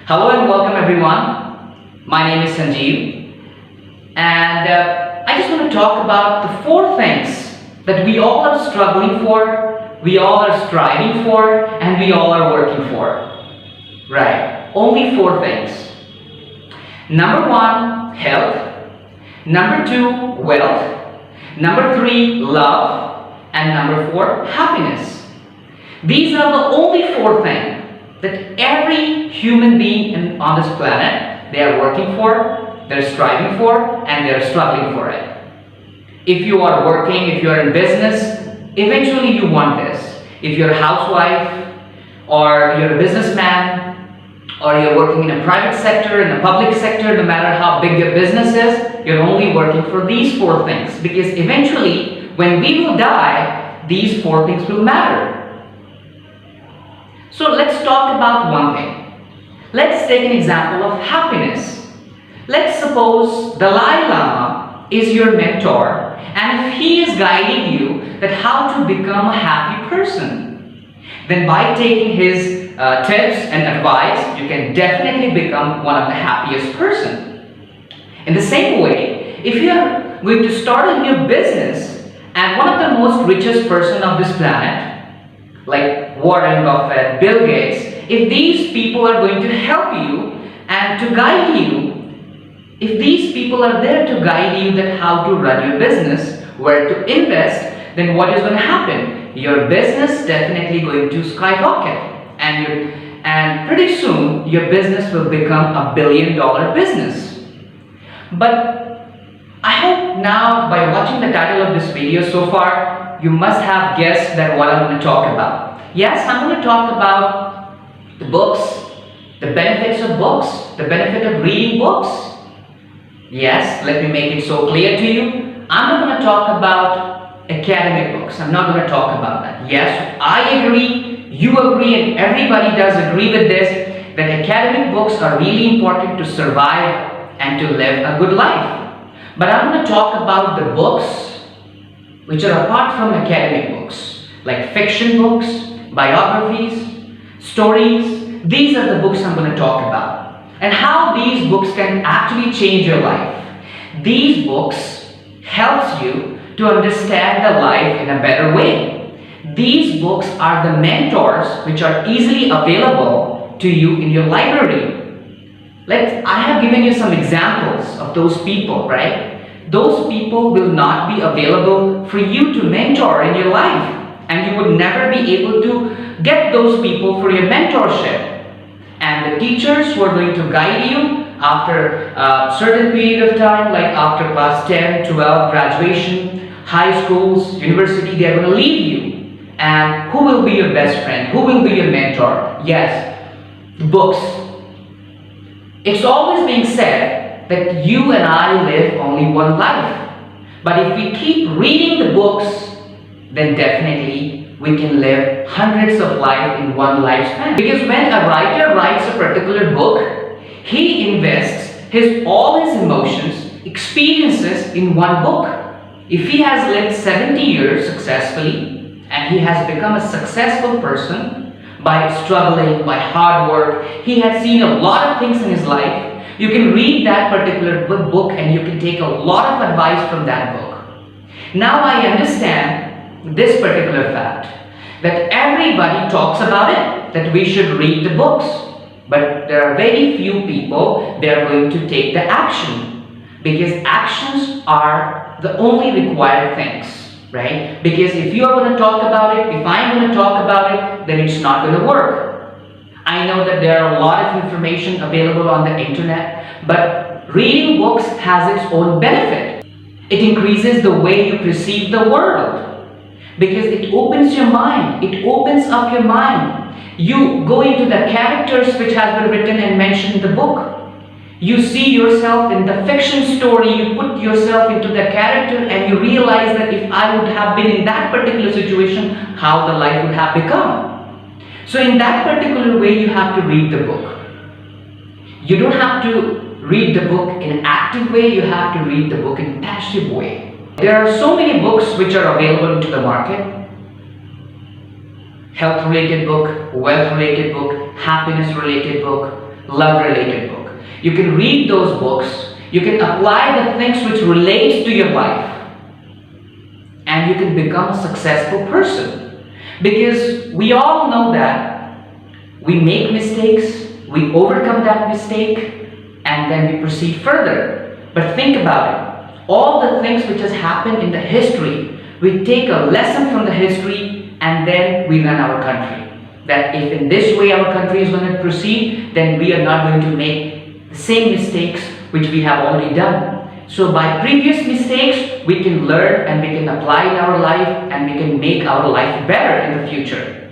Hello and welcome everyone. My name is Sanjeev and I just want to talk about the four things that we all are struggling for, we all are striving for, and we all are working for. Right, only four things. Number one, health. Number two, wealth. Number three, love. And number four, happiness. These are the only four things that every human being on this planet, they are working for, they're striving for, and they're struggling for it. If you are working, if you're in business, eventually you want this. If you're a housewife, or you're a businessman, or you're working in a private sector, in a public sector, no matter how big your business is, you're only working for these four things. Because eventually, when we will die, these four things will matter. So let's talk about one thing. Let's take an example of happiness. Let's suppose Dalai Lama is your mentor, and if he is guiding you that how to become a happy person, then by taking his tips and advice, you can definitely become one of the happiest person. In the same way, if you are going to start a new business and one of the most richest person of this planet, like Warren Buffett, Bill Gates, if these people are going to help you and to guide you, if these people are there to guide you that how to run your business, where to invest, then what is going to happen? Your business definitely going to skyrocket, and pretty soon your business will become a billion-dollar business. But I hope now by watching the title of this video so far, you must have guessed that what I'm going to talk about. Yes, I'm going to talk about the books, the benefits of books, the benefit of reading books. Yes, let me make it so clear to you. I'm not going to talk about academic books. I'm not going to talk about that. Yes, I agree, you agree, and everybody does agree with this, that academic books are really important to survive and to live a good life. But I'm going to talk about the books which are apart from academic books, like fiction books, biographies, stories. These are the books I'm going to talk about, and how these books can actually change your life. These books helps you to understand the life in a better way. These books are the mentors which are easily available to you in your library. I have given you some examples of those people, right? Those people will not be available for you to mentor in your life, and you would never be able to get those people for your mentorship. And the teachers who are going to guide you after a certain period of time, like after class 10, 12, graduation, high schools, university, they are going to leave you. And who will be your best friend? Who will be your mentor? Yes, books. It's always being said that you and I live only one life. But if we keep reading the books, then definitely we can live hundreds of lives in one lifespan. Because when a writer writes a particular book, he invests all his emotions, experiences in one book. If he has lived 70 years successfully, and he has become a successful person by struggling, by hard work, he has seen a lot of things in his life. You can read that particular book and you can take a lot of advice from that book. Now I understand this particular fact, that everybody talks about it, that we should read the books. But there are very few people that are going to take the action. Because actions are the only required things, right? Because if you are going to talk about it, if I'm going to talk about it, then it's not going to work. I know that there are a lot of information available on the internet, but reading books has its own benefit. It increases the way you perceive the world, because it opens your mind, it opens up your mind. You go into the characters which has been written and mentioned in the book. You see yourself in the fiction story, you put yourself into the character and you realize that if I would have been in that particular situation, how the life would have become. So in that particular way, you have to read the book. You don't have to read the book in an active way, you have to read the book in a passive way. There are so many books which are available into the market. Health related book, wealth related book, happiness related book, love-related book. You can read those books, you can apply the things which relate to your life, and you can become a successful person. Because we all know that we make mistakes, we overcome that mistake, and then we proceed further. But think about it. All the things which has happened in the history, we take a lesson from the history and then we run our country. That if in this way our country is going to proceed, then we are not going to make the same mistakes which we have already done. So by previous mistakes, we can learn and we can apply in our life and we can make our life better in the future.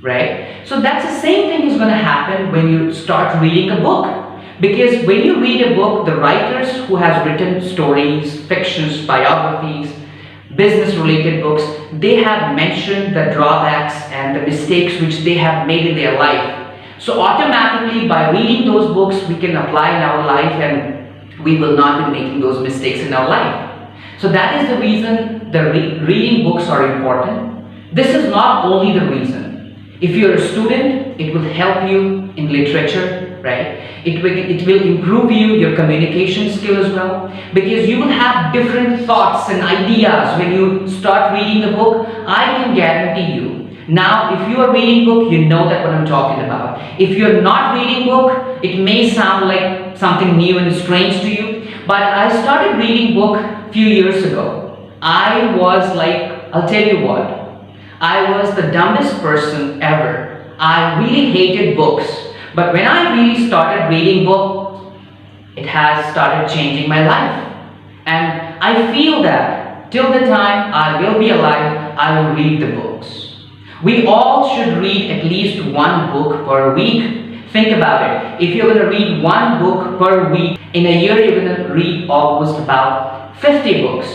Right? So that's the same thing is going to happen when you start reading a book. Because when you read a book, the writers who has written stories, fictions, biographies, business-related books, they have mentioned the drawbacks and the mistakes which they have made in their life. So automatically by reading those books, we can apply in our life and we will not be making those mistakes in our life. So that is the reason the reading books are important. This is not only the reason. If you're a student, it will help you in literature, right? It will improve your communication skill as well, because you will have different thoughts and ideas when you start reading the book. I can guarantee you. Now, if you are reading book, you know that what I'm talking about. If you're not reading book, it may sound like something new and strange to you, but I started reading book a few years ago. I was like, I'll tell you what, I was the dumbest person ever. I really hated books. But when I really started reading book, it has started changing my life. And I feel that till the time I will be alive, I will read the books. We all should read at least one book per week. Think about it. If you're going to read one book per week, in a year you're going to read almost about 50 books.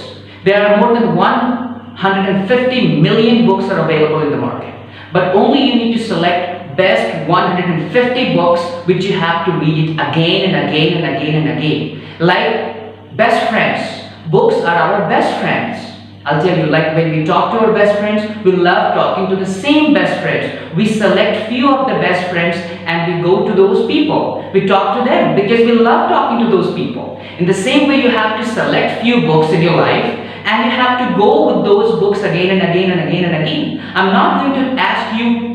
There are more than 150 million books are available in the market. But only you need to select best 150 books which you have to read it again and again and again and again. Like best friends. Books are our best friends. I'll tell you, like when we talk to our best friends, we love talking to the same best friends. We select few of the best friends and we go to those people. We talk to them because we love talking to those people. In the same way, you have to select few books in your life and you have to go with those books again and again and again and again. I'm not going to ask you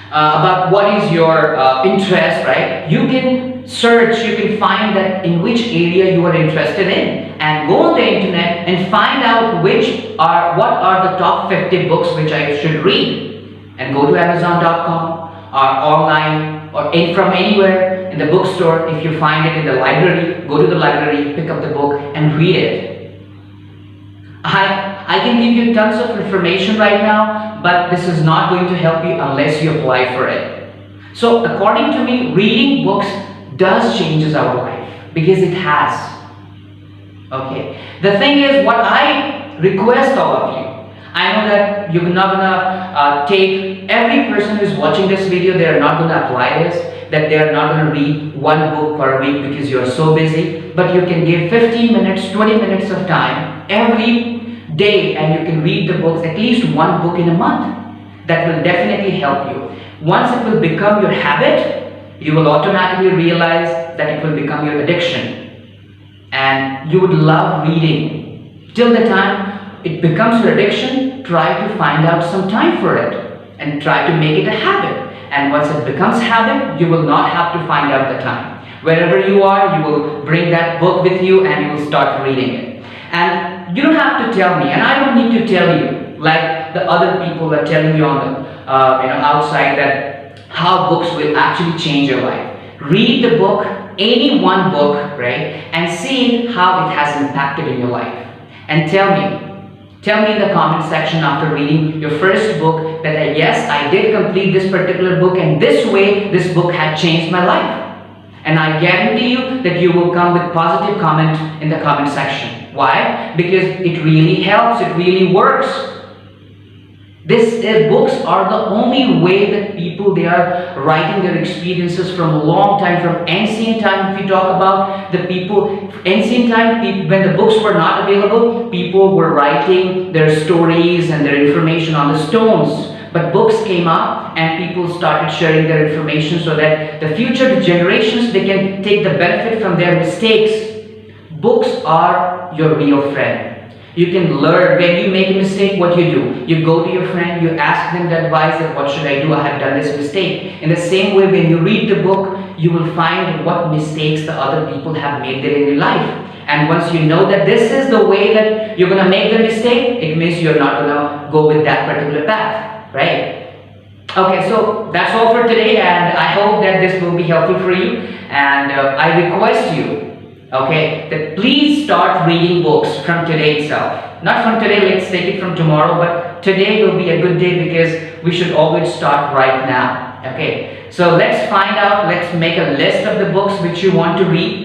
about what is your interest, right? You can search, you can find that in which area you are interested in and go on the internet and find out what are the top 50 books which I should read, and go to Amazon.com or online or from anywhere in the bookstore. If you find it in the library, go to the library, pick up the book and read it. I can give you tons of information right now, but this is not going to help you unless you apply for it. So according to me, reading books does changes our life, because it has. Okay. The thing is, what I request all of you, I know that you're not gonna take every person who's watching this video, they are not gonna apply this, that they are not gonna read one book per week because you're so busy, but you can give 15 minutes, 20 minutes of time every day and you can read the books, at least one book in a month. That will definitely help you. Once it will become your habit, you will automatically realize that it will become your addiction. And you would love reading. Till the time it becomes your addiction, try to find out some time for it and try to make it a habit. And once it becomes habit, you will not have to find out the time. Wherever you are, you will bring that book with you and you will start reading it. And you don't have to tell me, and I don't need to tell you, like the other people are telling you on the outside, that how books will actually change your life. Read the book, any one book, right, and see how it has impacted in your life. And tell me in the comment section after reading your first book that yes, I did complete this particular book and this way this book had changed my life. And I guarantee you that you will come with positive comment in the comment section. Why? Because it really helps, it really works. Books are the only way that people, they are writing their experiences from a long time, from ancient time. If you talk about the people, ancient time, when the books were not available, people were writing their stories and their information on the stones. but books came up and people started sharing their information so that the future generations, they can take the benefit from their mistakes. Books are your real friend. You can learn. When you make a mistake, what you do? You go to your friend, you ask them the advice that what should I do? I have done this mistake. In the same way, when you read the book, you will find what mistakes the other people have made there in your life. And once you know that this is the way that you're going to make the mistake, it means you're not going to go with that particular path, right? Okay, so that's all for today, and I hope that this will be helpful for you. And I request you, okay, that please start reading books from today itself. Not from today, let's take it from tomorrow, but today will be a good day because we should always start right now. Okay, so let's find out, let's make a list of the books which you want to read.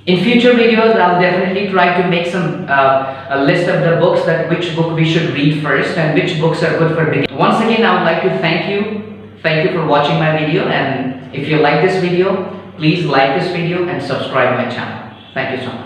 In future videos, I'll definitely try to make some a list of the books, that which book we should read first and which books are good for beginners. Once again, I would like to thank you for watching my video, and if you like this video, please like this video and subscribe my channel. Thank you so much.